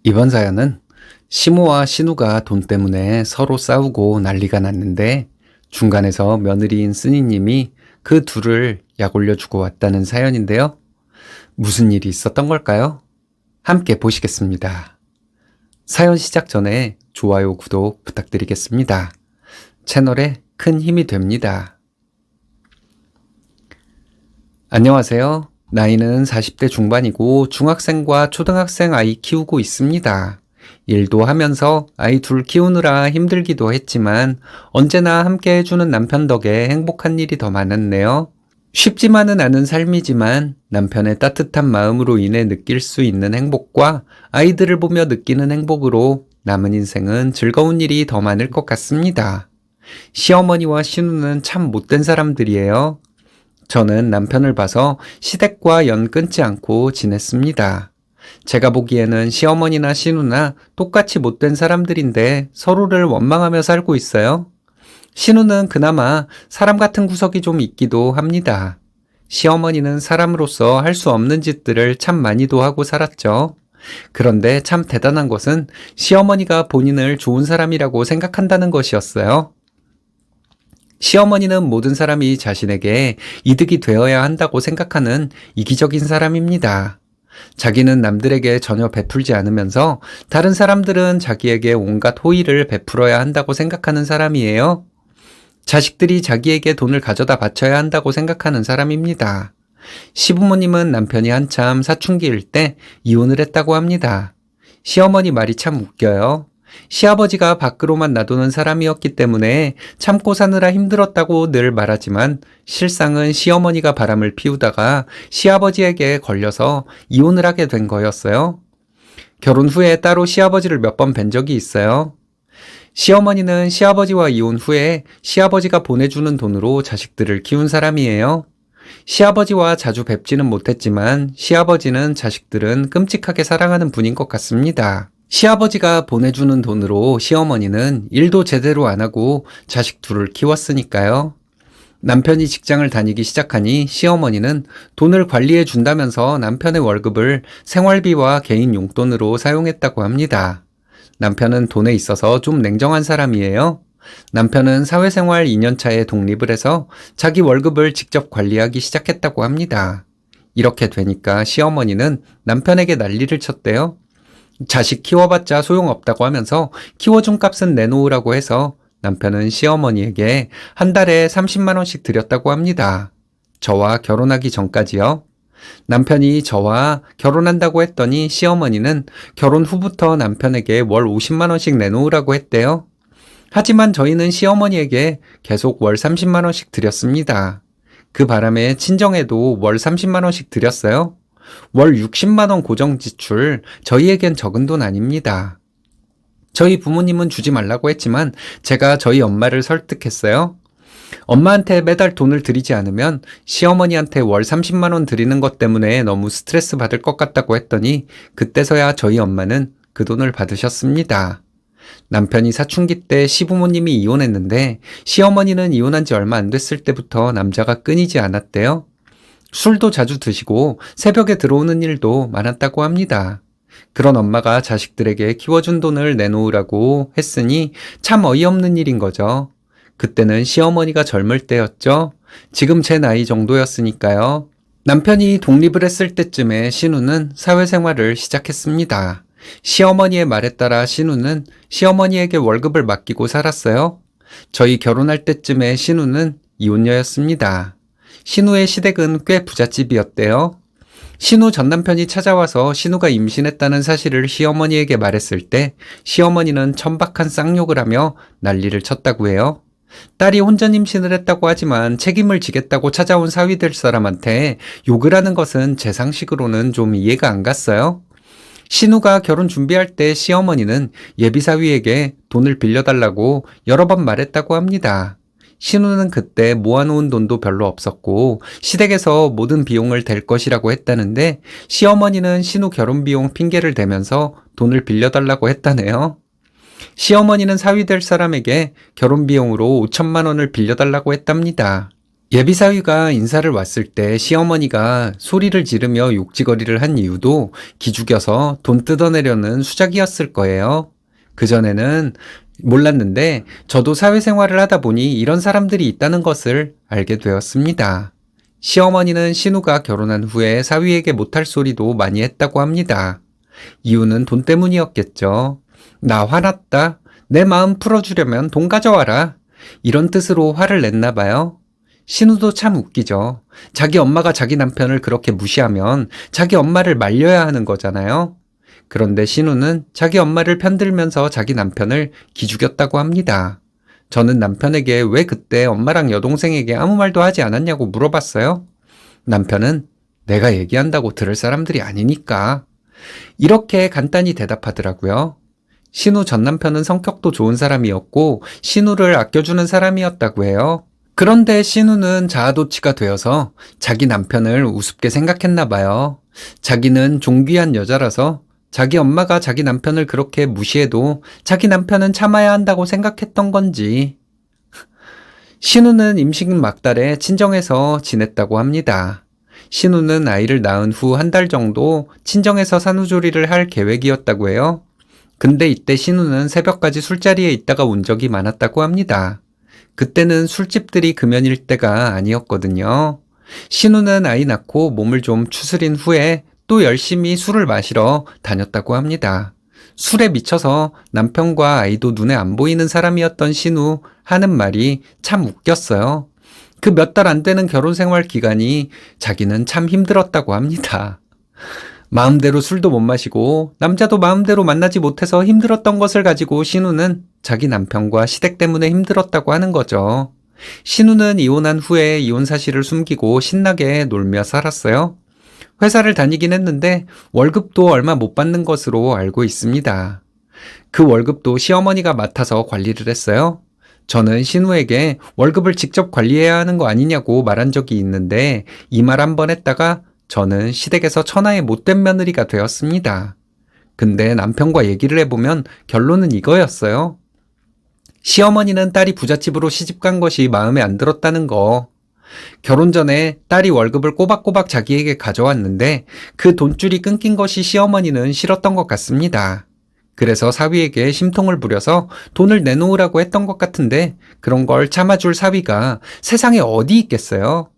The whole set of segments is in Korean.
이번 사연은 시모와 신우가 돈 때문에 서로 싸우고 난리가 났는데 중간에서 며느리인 쓰니님이 그 둘을 약 올려주고 왔다는 사연인데요. 무슨 일이 있었던 걸까요? 함께 보시겠습니다. 사연 시작 전에 좋아요, 구독 부탁드리겠습니다. 채널에 큰 힘이 됩니다. 안녕하세요. 나이는 40대 중반이고 중학생과 초등학생 아이 키우고 있습니다. 일도 하면서 아이 둘 키우느라 힘들기도 했지만 언제나 함께 해주는 남편 덕에 행복한 일이 더 많았네요. 쉽지만은 않은 삶이지만 남편의 따뜻한 마음으로 인해 느낄 수 있는 행복과 아이들을 보며 느끼는 행복으로 남은 인생은 즐거운 일이 더 많을 것 같습니다. 시어머니와 신우는 참 못된 사람들이에요. 저는 남편을 봐서 시댁과 연 끊지 않고 지냈습니다. 제가 보기에는 시어머니나 신우나 똑같이 못된 사람들인데 서로를 원망하며 살고 있어요. 신우는 그나마 사람 같은 구석이 좀 있기도 합니다. 시어머니는 사람으로서 할 수 없는 짓들을 참 많이도 하고 살았죠. 그런데 참 대단한 것은 시어머니가 본인을 좋은 사람이라고 생각한다는 것이었어요. 시어머니는 모든 사람이 자신에게 이득이 되어야 한다고 생각하는 이기적인 사람입니다. 자기는 남들에게 전혀 베풀지 않으면서 다른 사람들은 자기에게 온갖 호의를 베풀어야 한다고 생각하는 사람이에요. 자식들이 자기에게 돈을 가져다 바쳐야 한다고 생각하는 사람입니다. 시부모님은 남편이 한참 사춘기일 때 이혼을 했다고 합니다. 시어머니 말이 참 웃겨요. 시아버지가 밖으로만 놔두는 사람이었기 때문에 참고 사느라 힘들었다고 늘 말하지만 실상은 시어머니가 바람을 피우다가 시아버지에게 걸려서 이혼을 하게 된 거였어요. 결혼 후에 따로 시아버지를 몇 번 뵌 적이 있어요. 시어머니는 시아버지와 이혼 후에 시아버지가 보내주는 돈으로 자식들을 키운 사람이에요. 시아버지와 자주 뵙지는 못했지만 시아버지는 자식들은 끔찍하게 사랑하는 분인 것 같습니다. 시아버지가 보내주는 돈으로 시어머니는 일도 제대로 안 하고 자식 둘을 키웠으니까요. 남편이 직장을 다니기 시작하니 시어머니는 돈을 관리해 준다면서 남편의 월급을 생활비와 개인 용돈으로 사용했다고 합니다. 남편은 돈에 있어서 좀 냉정한 사람이에요. 남편은 사회생활 2년차에 독립을 해서 자기 월급을 직접 관리하기 시작했다고 합니다. 이렇게 되니까 시어머니는 남편에게 난리를 쳤대요. 자식 키워봤자 소용없다고 하면서 키워준 값은 내놓으라고 해서 남편은 시어머니에게 한 달에 30만 원씩 드렸다고 합니다. 저와 결혼하기 전까지요. 남편이 저와 결혼한다고 했더니 시어머니는 결혼 후부터 남편에게 월 50만 원씩 내놓으라고 했대요. 하지만 저희는 시어머니에게 계속 월 30만 원씩 드렸습니다. 그 바람에 친정에도 월 30만 원씩 드렸어요. 월 60만 원 고정 지출, 저희에겐 적은 돈 아닙니다. 저희 부모님은 주지 말라고 했지만 제가 저희 엄마를 설득했어요. 엄마한테 매달 돈을 드리지 않으면 시어머니한테 월 30만 원 드리는 것 때문에 너무 스트레스 받을 것 같다고 했더니 그때서야 저희 엄마는 그 돈을 받으셨습니다. 남편이 사춘기 때 시부모님이 이혼했는데 시어머니는 이혼한 지 얼마 안 됐을 때부터 남자가 끊이지 않았대요. 술도 자주 드시고 새벽에 들어오는 일도 많았다고 합니다. 그런 엄마가 자식들에게 키워준 돈을 내놓으라고 했으니 참 어이없는 일인 거죠. 그때는 시어머니가 젊을 때였죠. 지금 제 나이 정도였으니까요. 남편이 독립을 했을 때쯤에 신우는 사회생활을 시작했습니다. 시어머니의 말에 따라 신우는 시어머니에게 월급을 맡기고 살았어요. 저희 결혼할 때쯤에 신우는 이혼녀였습니다. 신우의 시댁은 꽤 부잣집이었대요. 신우 전 남편이 찾아와서 신우가 임신했다는 사실을 시어머니에게 말했을 때 시어머니는 천박한 쌍욕을 하며 난리를 쳤다고 해요. 딸이 혼전 임신을 했다고 하지만 책임을 지겠다고 찾아온 사위 될 사람한테 욕을 하는 것은 제 상식으로는 좀 이해가 안 갔어요. 신우가 결혼 준비할 때 시어머니는 예비사위에게 돈을 빌려달라고 여러 번 말했다고 합니다. 신우는 그때 모아놓은 돈도 별로 없었고 시댁에서 모든 비용을 댈 것이라고 했다는데 시어머니는 신우 결혼 비용 핑계를 대면서 돈을 빌려달라고 했다네요. 시어머니는 사위 될 사람에게 결혼 비용으로 5천만 원을 빌려달라고 했답니다. 예비사위가 인사를 왔을 때 시어머니가 소리를 지르며 욕지거리를 한 이유도 기죽여서 돈 뜯어내려는 수작이었을 거예요. 그전에는 몰랐는데 저도 사회생활을 하다 보니 이런 사람들이 있다는 것을 알게 되었습니다. 시어머니는 신우가 결혼한 후에 사위에게 못할 소리도 많이 했다고 합니다. 이유는 돈 때문이었겠죠. 나 화났다. 내 마음 풀어주려면 돈 가져와라. 이런 뜻으로 화를 냈나 봐요. 신우도 참 웃기죠. 자기 엄마가 자기 남편을 그렇게 무시하면 자기 엄마를 말려야 하는 거잖아요. 그런데 신우는 자기 엄마를 편들면서 자기 남편을 기죽였다고 합니다. 저는 남편에게 왜 그때 엄마랑 여동생에게 아무 말도 하지 않았냐고 물어봤어요. 남편은 내가 얘기한다고 들을 사람들이 아니니까. 이렇게 간단히 대답하더라고요. 신우 전 남편은 성격도 좋은 사람이었고 신우를 아껴주는 사람이었다고 해요. 그런데 신우는 자아도취가 되어서 자기 남편을 우습게 생각했나 봐요. 자기는 존귀한 여자라서 자기 엄마가 자기 남편을 그렇게 무시해도 자기 남편은 참아야 한다고 생각했던 건지. 신우는 임신 막달에 친정에서 지냈다고 합니다. 신우는 아이를 낳은 후 한 달 정도 친정에서 산후조리를 할 계획이었다고 해요. 근데 이때 신우는 새벽까지 술자리에 있다가 온 적이 많았다고 합니다. 그때는 술집들이 금연일 때가 아니었거든요. 신우는 아이 낳고 몸을 좀 추스린 후에 또 열심히 술을 마시러 다녔다고 합니다. 술에 미쳐서 남편과 아이도 눈에 안 보이는 사람이었던 신우 하는 말이 참 웃겼어요. 그 몇 달 안 되는 결혼 생활 기간이 자기는 참 힘들었다고 합니다. 마음대로 술도 못 마시고 남자도 마음대로 만나지 못해서 힘들었던 것을 가지고 신우는 자기 남편과 시댁 때문에 힘들었다고 하는 거죠. 신우는 이혼한 후에 이혼 사실을 숨기고 신나게 놀며 살았어요. 회사를 다니긴 했는데 월급도 얼마 못 받는 것으로 알고 있습니다. 그 월급도 시어머니가 맡아서 관리를 했어요. 저는 신우에게 월급을 직접 관리해야 하는 거 아니냐고 말한 적이 있는데 이 말 한 번 했다가 저는 시댁에서 천하의 못된 며느리가 되었습니다. 근데 남편과 얘기를 해보면 결론은 이거였어요. 시어머니는 딸이 부잣집으로 시집간 것이 마음에 안 들었다는 거. 결혼 전에 딸이 월급을 꼬박꼬박 자기에게 가져왔는데 그 돈줄이 끊긴 것이 시어머니는 싫었던 것 같습니다. 그래서 사위에게 심통을 부려서 돈을 내놓으라고 했던 것 같은데 그런 걸 참아줄 사위가 세상에 어디 있겠어요?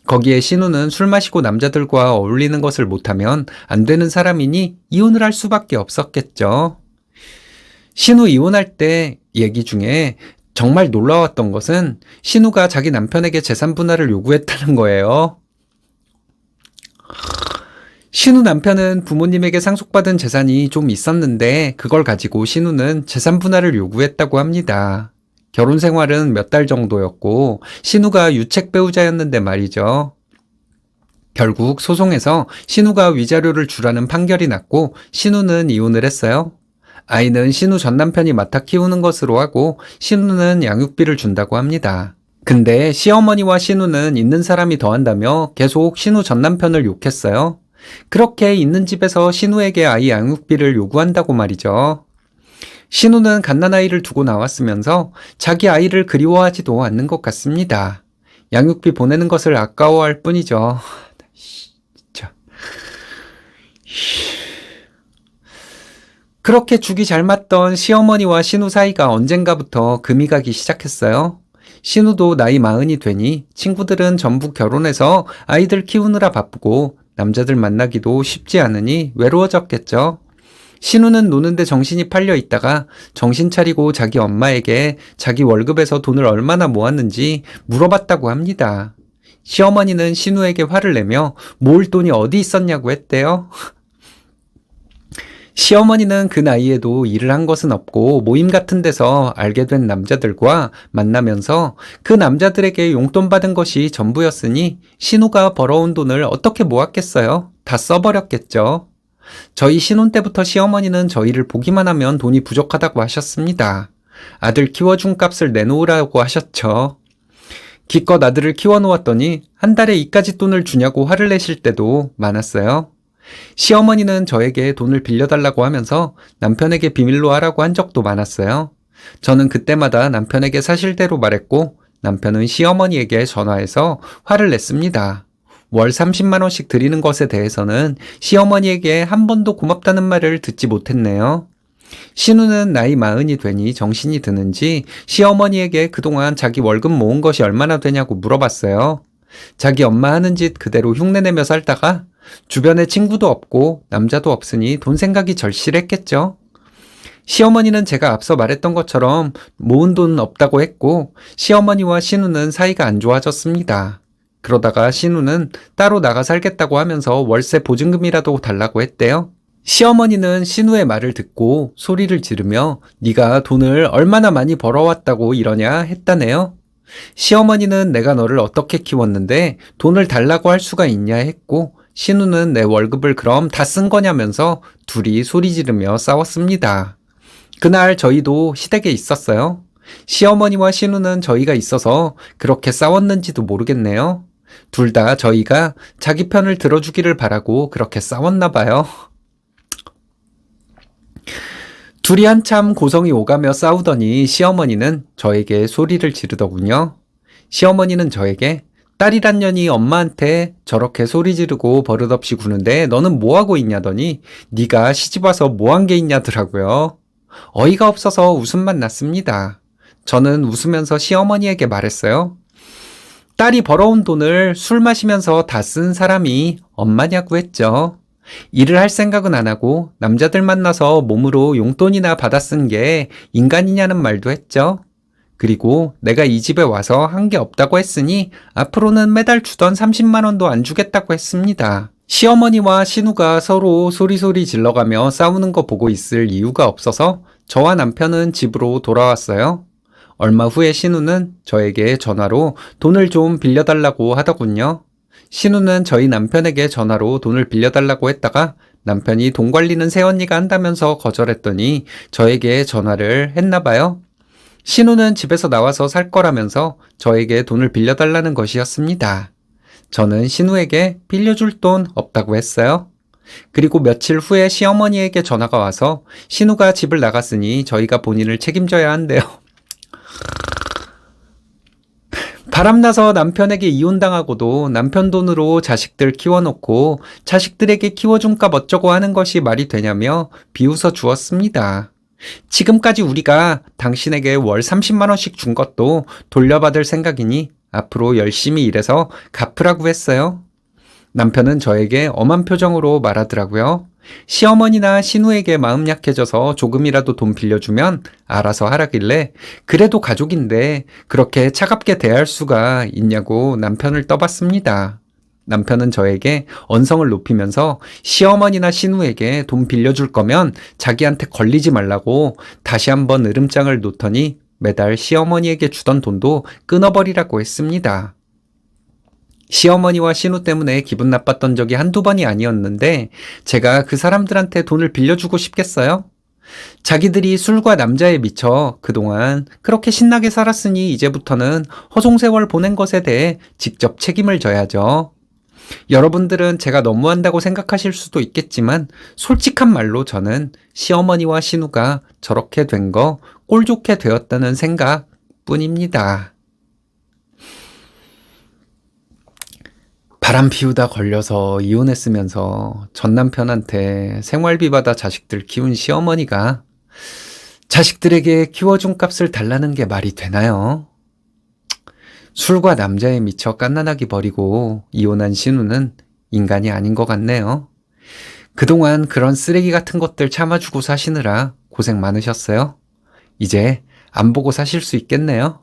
거기에 신우는 술 마시고 남자들과 어울리는 것을 못하면 안 되는 사람이니 이혼을 할 수밖에 없었겠죠. 신우 이혼할 때 얘기 중에 정말 놀라웠던 것은 신우가 자기 남편에게 재산 분할을 요구했다는 거예요. 신우 남편은 부모님에게 상속받은 재산이 좀 있었는데 그걸 가지고 신우는 재산 분할을 요구했다고 합니다. 결혼 생활은 몇 달 정도였고 신우가 유책 배우자였는데 말이죠. 결국 소송에서 신우가 위자료를 주라는 판결이 났고 신우는 이혼을 했어요. 아이는 신우 전 남편이 맡아 키우는 것으로 하고 신우는 양육비를 준다고 합니다. 근데 시어머니와 신우는 있는 사람이 더한다며 계속 신우 전 남편을 욕했어요. 그렇게 있는 집에서 신우에게 아이 양육비를 요구한다고 말이죠. 신우는 갓난아이를 두고 나왔으면서 자기 아이를 그리워하지도 않는 것 같습니다. 양육비 보내는 것을 아까워할 뿐이죠. 진짜. 그렇게 죽이 잘 맞던 시어머니와 신우 사이가 언젠가부터 금이 가기 시작했어요. 신우도 나이 40이 되니 친구들은 전부 결혼해서 아이들 키우느라 바쁘고 남자들 만나기도 쉽지 않으니 외로워졌겠죠. 신우는 노는데 정신이 팔려 있다가 정신 차리고 자기 엄마에게 자기 월급에서 돈을 얼마나 모았는지 물어봤다고 합니다. 시어머니는 신우에게 화를 내며 모을 돈이 어디 있었냐고 했대요. 시어머니는 그 나이에도 일을 한 것은 없고 모임 같은 데서 알게 된 남자들과 만나면서 그 남자들에게 용돈 받은 것이 전부였으니 신우가 벌어온 돈을 어떻게 모았겠어요? 다 써버렸겠죠. 저희 신혼 때부터 시어머니는 저희를 보기만 하면 돈이 부족하다고 하셨습니다. 아들 키워준 값을 내놓으라고 하셨죠. 기껏 아들을 키워놓았더니 한 달에 이까지 돈을 주냐고 화를 내실 때도 많았어요. 시어머니는 저에게 돈을 빌려달라고 하면서 남편에게 비밀로 하라고 한 적도 많았어요. 저는 그때마다 남편에게 사실대로 말했고 남편은 시어머니에게 전화해서 화를 냈습니다. 월 30만 원씩 드리는 것에 대해서는 시어머니에게 한 번도 고맙다는 말을 듣지 못했네요. 신우는 나이 40이 되니 정신이 드는지 시어머니에게 그동안 자기 월급 모은 것이 얼마나 되냐고 물어봤어요. 자기 엄마 하는 짓 그대로 흉내내며 살다가 주변에 친구도 없고 남자도 없으니 돈 생각이 절실했겠죠. 시어머니는 제가 앞서 말했던 것처럼 모은 돈 없다고 했고 시어머니와 신우는 사이가 안 좋아졌습니다. 그러다가 신우는 따로 나가 살겠다고 하면서 월세 보증금이라도 달라고 했대요. 시어머니는 신우의 말을 듣고 소리를 지르며 네가 돈을 얼마나 많이 벌어왔다고 이러냐 했다네요. 시어머니는 내가 너를 어떻게 키웠는데 돈을 달라고 할 수가 있냐 했고 신우는 내 월급을 그럼 다 쓴 거냐면서 둘이 소리 지르며 싸웠습니다. 그날 저희도 시댁에 있었어요. 시어머니와 신우는 저희가 있어서 그렇게 싸웠는지도 모르겠네요. 둘 다 저희가 자기 편을 들어주기를 바라고 그렇게 싸웠나 봐요. 둘이 한참 고성이 오가며 싸우더니 시어머니는 저에게 소리를 지르더군요. 시어머니는 저에게 딸이란 년이 엄마한테 저렇게 소리 지르고 버릇없이 구는데 너는 뭐하고 있냐더니 네가 시집와서 뭐한 게 있냐더라고요. 어이가 없어서 웃음만 났습니다. 저는 웃으면서 시어머니에게 말했어요. 딸이 벌어온 돈을 술 마시면서 다 쓴 사람이 엄마냐고 했죠. 일을 할 생각은 안 하고 남자들 만나서 몸으로 용돈이나 받아 쓴 게 인간이냐는 말도 했죠. 그리고 내가 이 집에 와서 한 게 없다고 했으니 앞으로는 매달 주던 30만 원도 안 주겠다고 했습니다. 시어머니와 신우가 서로 소리소리 질러가며 싸우는 거 보고 있을 이유가 없어서 저와 남편은 집으로 돌아왔어요. 얼마 후에 신우는 저에게 전화로 돈을 좀 빌려달라고 하더군요. 신우는 저희 남편에게 전화로 돈을 빌려달라고 했다가 남편이 돈 관리는 새언니가 한다면서 거절했더니 저에게 전화를 했나 봐요. 신우는 집에서 나와서 살 거라면서 저에게 돈을 빌려달라는 것이었습니다. 저는 신우에게 빌려줄 돈 없다고 했어요. 그리고 며칠 후에 시어머니에게 전화가 와서 신우가 집을 나갔으니 저희가 본인을 책임져야 한대요. 바람나서 남편에게 이혼당하고도 남편 돈으로 자식들 키워놓고 자식들에게 키워준 값 어쩌고 하는 것이 말이 되냐며 비웃어 주었습니다. 지금까지 우리가 당신에게 월 30만 원씩 준 것도 돌려받을 생각이니 앞으로 열심히 일해서 갚으라고 했어요. 남편은 저에게 엄한 표정으로 말하더라고요. 시어머니나 신우에게 마음 약해져서 조금이라도 돈 빌려주면 알아서 하라길래 그래도 가족인데 그렇게 차갑게 대할 수가 있냐고 남편을 떠봤습니다. 남편은 저에게 언성을 높이면서 시어머니나 신우에게 돈 빌려줄 거면 자기한테 걸리지 말라고 다시 한번 으름장을 놓더니 매달 시어머니에게 주던 돈도 끊어버리라고 했습니다. 시어머니와 신우 때문에 기분 나빴던 적이 한두 번이 아니었는데 제가 그 사람들한테 돈을 빌려주고 싶겠어요? 자기들이 술과 남자에 미쳐 그동안 그렇게 신나게 살았으니 이제부터는 허송세월 보낸 것에 대해 직접 책임을 져야죠. 여러분들은 제가 너무한다고 생각하실 수도 있겠지만 솔직한 말로 저는 시어머니와 신우가 저렇게 된 거 꼴 좋게 되었다는 생각 뿐입니다. 바람 피우다 걸려서 이혼했으면서 전 남편한테 생활비 받아 자식들 키운 시어머니가 자식들에게 키워준 값을 달라는 게 말이 되나요? 술과 남자에 미쳐 갓난아기 버리고 이혼한 신우는 인간이 아닌 것 같네요. 그동안 그런 쓰레기 같은 것들 참아주고 사시느라 고생 많으셨어요. 이제 안 보고 사실 수 있겠네요.